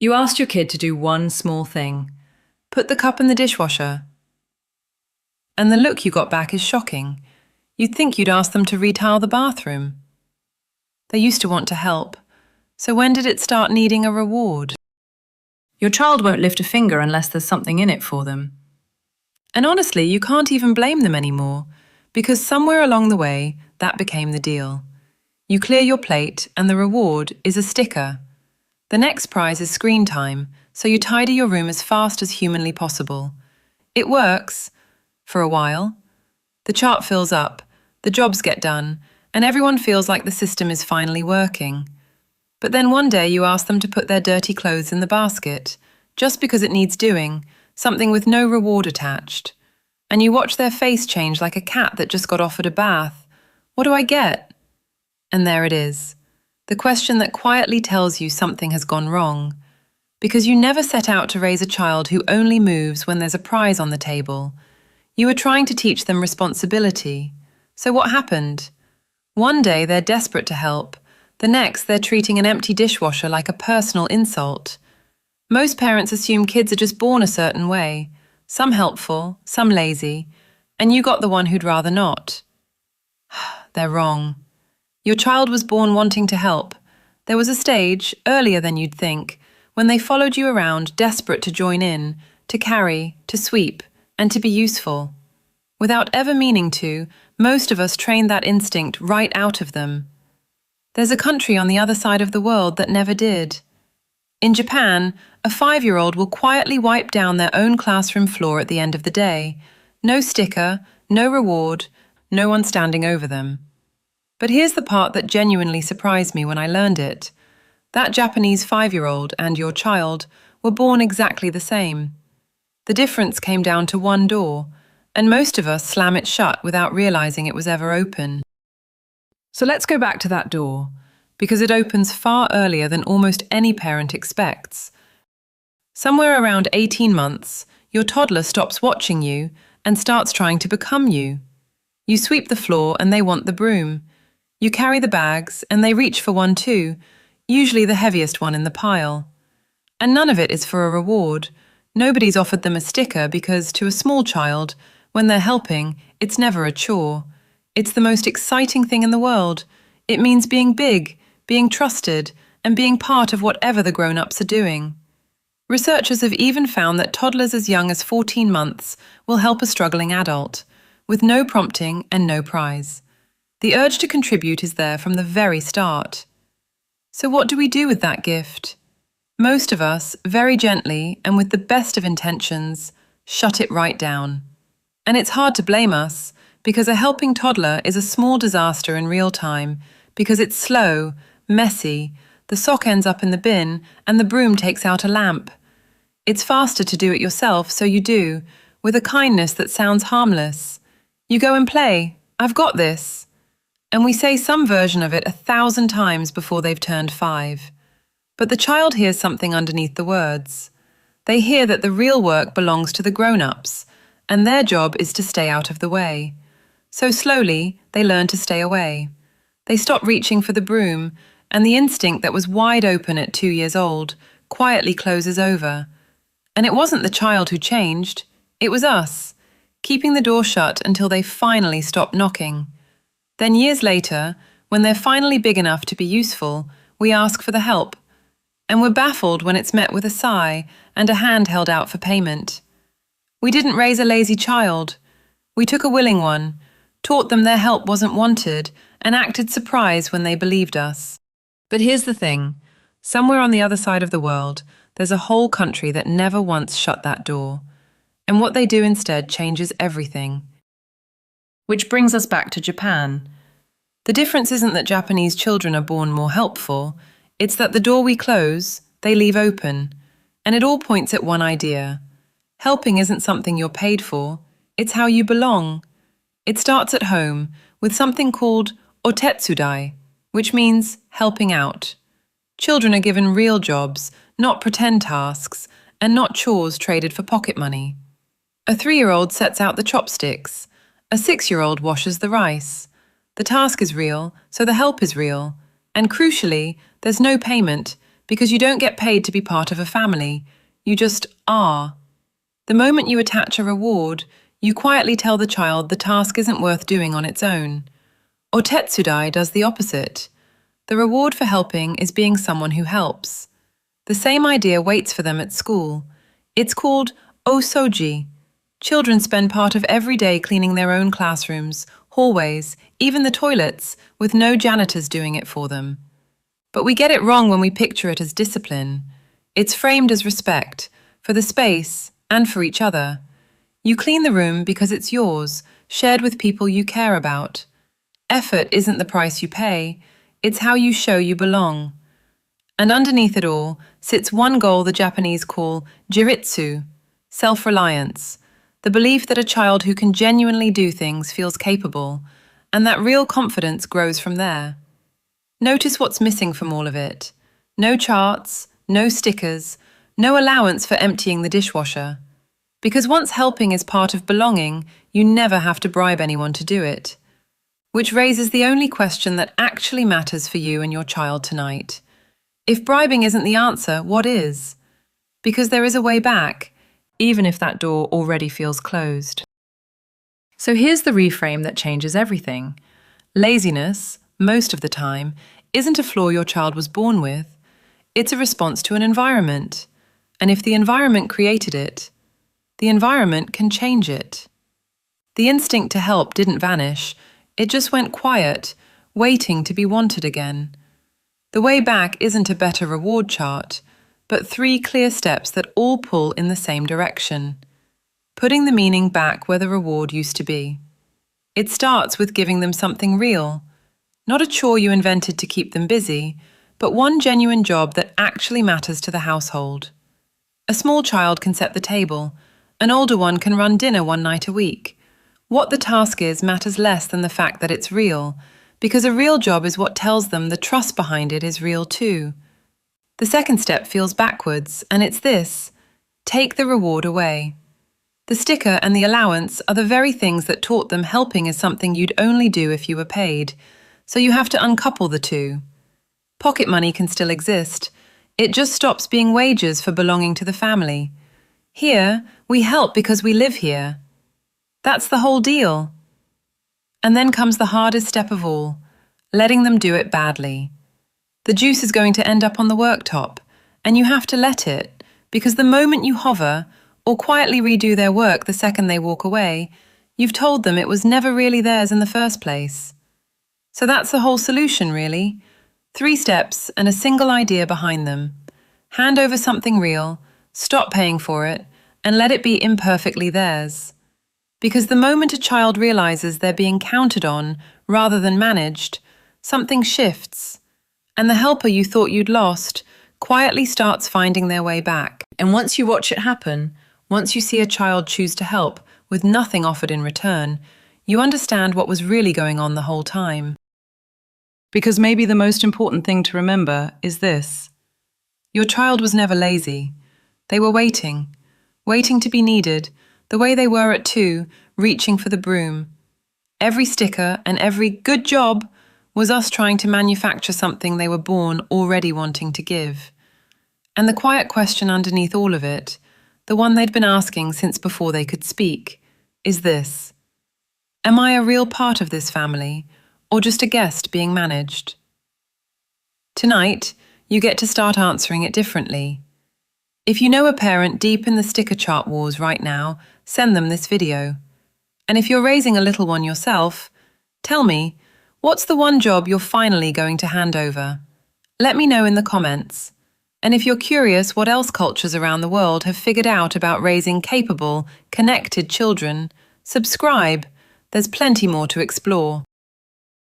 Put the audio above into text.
You asked your kid to do one small thing. Put the cup in the dishwasher. And the look you got back is shocking. You'd think you'd ask them to retile the bathroom. They used to want to help. So when did it start needing a reward? Your child won't lift a finger unless there's something in it for them. And honestly, you can't even blame them anymore, because somewhere along the way, that became the deal. You clear your plate, and the reward is a sticker. The next prize is screen time, so you tidy your room as fast as humanly possible. It works, for a while. The chart fills up, the jobs get done, and everyone feels like the system is finally working. But then one day you ask them to put their dirty clothes in the basket, just because it needs doing, something with no reward attached. And you watch their face change like a cat that just got offered a bath. What do I get? And there it is. The question that quietly tells you something has gone wrong. Because you never set out to raise a child who only moves when there's a prize on the table. You were trying to teach them responsibility. So what happened? One day they're desperate to help. The next they're treating an empty dishwasher like a personal insult. Most parents assume kids are just born a certain way. Some helpful, some lazy. And you got the one who'd rather not. They're wrong. Your child was born wanting to help. There was a stage, earlier than you'd think, when they followed you around, desperate to join in, to carry, to sweep, and to be useful. Without ever meaning to, most of us trained that instinct right out of them. There's a country on the other side of the world that never did. In Japan, a 5-year-old will quietly wipe down their own classroom floor at the end of the day. No sticker, no reward, no one standing over them. But here's the part that genuinely surprised me when I learned it. That Japanese 5-year-old and your child were born exactly the same. The difference came down to one door, and most of us slam it shut without realizing it was ever open. So let's go back to that door, because it opens far earlier than almost any parent expects. Somewhere around 18 months, your toddler stops watching you and starts trying to become you. You sweep the floor and they want the broom. You carry the bags and they reach for one too, usually the heaviest one in the pile. And none of it is for a reward. Nobody's offered them a sticker because, to a small child, when they're helping, it's never a chore. It's the most exciting thing in the world. It means being big, being trusted, and being part of whatever the grown-ups are doing. Researchers have even found that toddlers as young as 14 months will help a struggling adult, with no prompting and no prize. The urge to contribute is there from the very start. So what do we do with that gift? Most of us, very gently and with the best of intentions, shut it right down. And it's hard to blame us, because a helping toddler is a small disaster in real time, because it's slow, messy, the sock ends up in the bin, and the broom takes out a lamp. It's faster to do it yourself, so you do, with a kindness that sounds harmless. You go and play. I've got this. And we say some version of it 1,000 times before they've turned 5. But the child hears something underneath the words. They hear that the real work belongs to the grown-ups, and their job is to stay out of the way. So slowly, they learn to stay away. They stop reaching for the broom, and the instinct that was wide open at 2 years old quietly closes over. And it wasn't the child who changed, it was us, keeping the door shut until they finally stopped knocking. Then years later, when they're finally big enough to be useful, we ask for the help. And we're baffled when it's met with a sigh and a hand held out for payment. We didn't raise a lazy child. We took a willing one, taught them their help wasn't wanted, and acted surprised when they believed us. But here's the thing. Somewhere on the other side of the world, there's a whole country that never once shut that door. And what they do instead changes everything. Which brings us back to Japan. The difference isn't that Japanese children are born more helpful, it's that the door we close, they leave open. And it all points at one idea. Helping isn't something you're paid for, it's how you belong. It starts at home with something called Otetsudai, which means helping out. Children are given real jobs, not pretend tasks, and not chores traded for pocket money. A 3-year-old sets out the chopsticks. A 6-year-old washes the rice. The task is real, so the help is real. And crucially, there's no payment, because you don't get paid to be part of a family. You just are. The moment you attach a reward, you quietly tell the child the task isn't worth doing on its own. Otetsudai does the opposite. The reward for helping is being someone who helps. The same idea waits for them at school. It's called O-soji. Children spend part of every day cleaning their own classrooms, hallways, even the toilets, with no janitors doing it for them. But we get it wrong when we picture it as discipline. It's framed as respect, for the space and for each other. You clean the room because it's yours, shared with people you care about. Effort isn't the price you pay, it's how you show you belong. And underneath it all sits one goal the Japanese call jiritsu, self-reliance, the belief that a child who can genuinely do things feels capable, and that real confidence grows from there. Notice what's missing from all of it. No charts, no stickers, no allowance for emptying the dishwasher. Because once helping is part of belonging, you never have to bribe anyone to do it. Which raises the only question that actually matters for you and your child tonight. If bribing isn't the answer, what is? Because there is a way back, even if that door already feels closed. So here's the reframe that changes everything. Laziness, most of the time, isn't a flaw your child was born with. It's a response to an environment. And if the environment created it, the environment can change it. The instinct to help didn't vanish, it just went quiet, waiting to be wanted again. The way back isn't a better reward chart, but 3 clear steps that all pull in the same direction. Putting the meaning back where the reward used to be. It starts with giving them something real, not a chore you invented to keep them busy, but one genuine job that actually matters to the household. A small child can set the table, an older one can run dinner one night a week. What the task is matters less than the fact that it's real, because a real job is what tells them the trust behind it is real too. The second step feels backwards, and it's this: take the reward away. The sticker and the allowance are the very things that taught them helping is something you'd only do if you were paid, so you have to uncouple the two. Pocket money can still exist. It just stops being wages for belonging to the family. Here, we help because we live here. That's the whole deal. And then comes the hardest step of all, letting them do it badly. The juice is going to end up on the worktop, and you have to let it, because the moment you hover, or quietly redo their work the second they walk away, you've told them it was never really theirs in the first place. So that's the whole solution, really. 3 steps and a single idea behind them. Hand over something real, stop paying for it, and let it be imperfectly theirs. Because the moment a child realizes they're being counted on rather than managed, something shifts, and the helper you thought you'd lost quietly starts finding their way back. And once you watch it happen, once you see a child choose to help with nothing offered in return, you understand what was really going on the whole time. Because maybe the most important thing to remember is this: your child was never lazy. They were waiting to be needed, the way they were at 2, reaching for the broom. Every sticker and every "good job" was us trying to manufacture something they were born already wanting to give. And the quiet question underneath all of it, the one they'd been asking since before they could speak, is this: am I a real part of this family, or just a guest being managed? Tonight, you get to start answering it differently. If you know a parent deep in the sticker chart wars right now, send them this video. And if you're raising a little one yourself, tell me, what's the one job you're finally going to hand over? Let me know in the comments. And if you're curious what else cultures around the world have figured out about raising capable, connected children, subscribe. There's plenty more to explore.